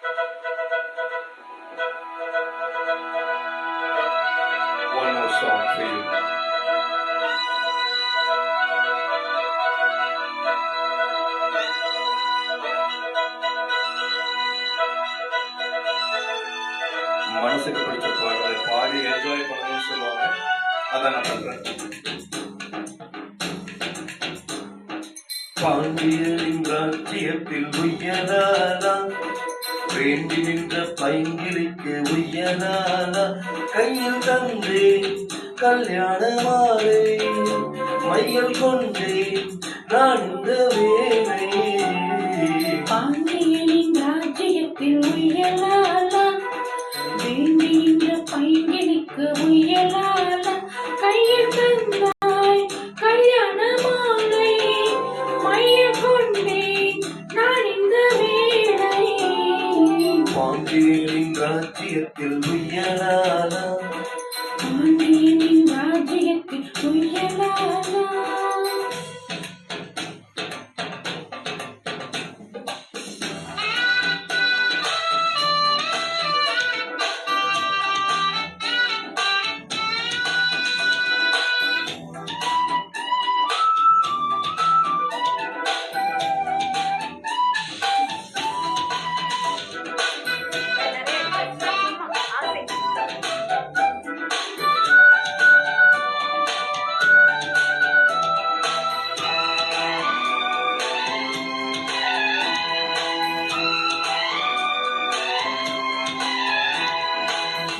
One more song for you. மனசுக்கு பிடிச்ச பாடலை பாடி என்ஜாய் பண்ணணும்னு சொல்லுவாங்க. அதான் நான் பண்றேன். பாண்டியரின் ராஜ்யத்தில் உயராலா, வேண்டி நின்ற பைங்கிலிக்கு உயராலா, கையில் தந்தே கல்யாண மாலை, மையல் கொண்டே நான் இந்த வேலை. பாண்டியரின் ராஜ்யத்தில் உயராலா, வேண்டி நின்ற பைங்கிலிக்கு உயராலா, கையில் தந்தாய் கல்யாண மாலை, மையல் கொண்டே நான் இந்த வேலை. பாண்டியரின் ராஜ்யத்தில் உயராலா, பாண்டியரின் ராஜ்யத்தில் உயராலா.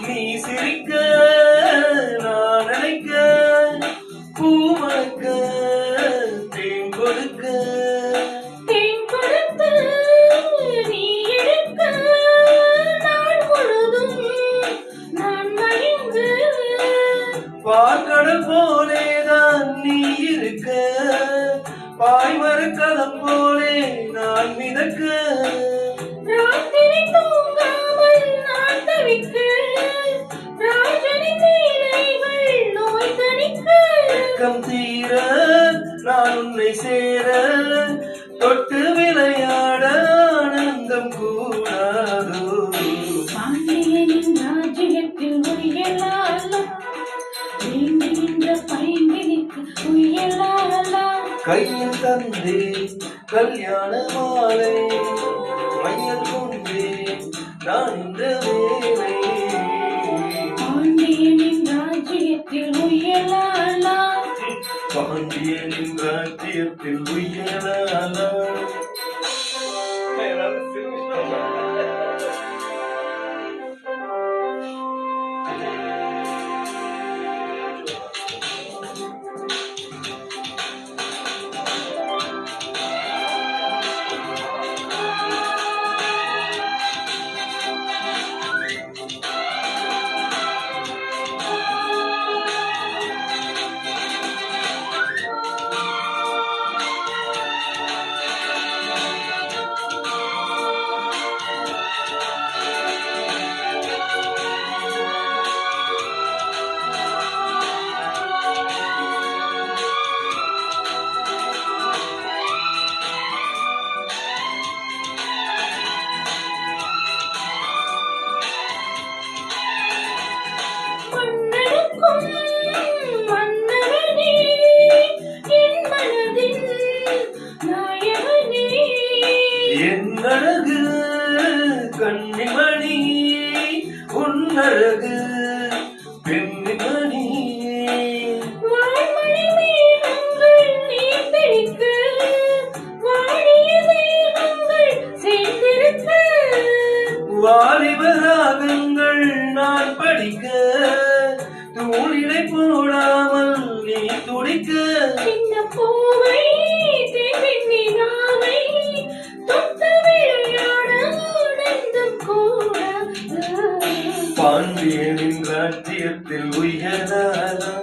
நீ சிரிக்க நான் நினைக்க, பூமக்க தேன் கொடுக்க, தேன் கொடுத்து நீ எடுக்க, நாள் முழுதும் நான் மயங்க. பார்க்கடல் போலேதான் நீ இருக்க, பாய்மரக்கலம் போலே நான் மிதக்க. ராத்திரி தூங்காமல் நான் தவிக்க, ராஜனின் லீலைகள் நோய் தணிக்க. வெட்கம் தீர நான் உன்னை சேர, தொட்டு விளையாட ஆனந்தம் கூடாதோ. பாண்டியனின் ராஜ்யத்தில் உயலாலா, வேண்டி நின்ற பைங்கிலிக்கு உயலாலா, கையில் தந்தே கல்யாண மாலை, மையல் கொண்டே நான் இந்த வேலை. பாண்டியனின் ராஜ்யத்தில் உயலாலா, பாண்டியனின் ராஜ்யத்தில் உயராலா. மன்னனுக்கும் மன்னவனே, என் மனதின் நாயகனே. என் அழகு கன்னிமணி, உன்னழகு பெண்ணிமணி. வான்மழை மேகங்கள் நீர் தெளிக்க, வாடிய தெய்வங்கள் சேர்ந்திருக்க. வாலிபராகங்கள் நான் படிக்க, தூளிலை போடாமல் நீ துடிக்க. சின்ன பூவை தேவின் நாவை, தொட்டு விளையாட ஆனந்தம் கூடாது. பாண்டியனின் ராஜ்யத்தில் உயராலா,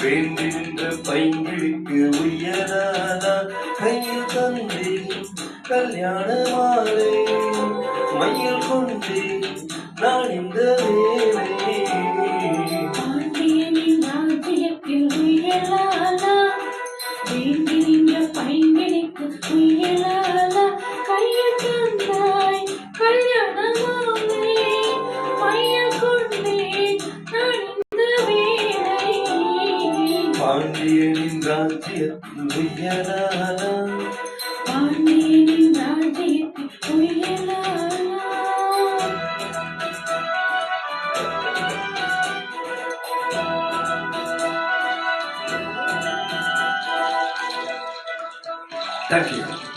வேண்டி நின்ற பைங்கிலிக்கு உயராலா, கையில் தந்தே கல்யாண மாலை, மையில் கொண்டே நான் இந்த வேலை. பாண்டியனின் ராஜ்யத்தில் உயலாலா, வேண்டி நின்ற பைங்கிலிக்கு உயலாலா, கையில் தந்தாய் கல்யாண பாண்டியனின் ராஜ்யத்தில் உயலாலா பாண்டியனின் ராஜ்யத்தில் உயலாலா. Thank you.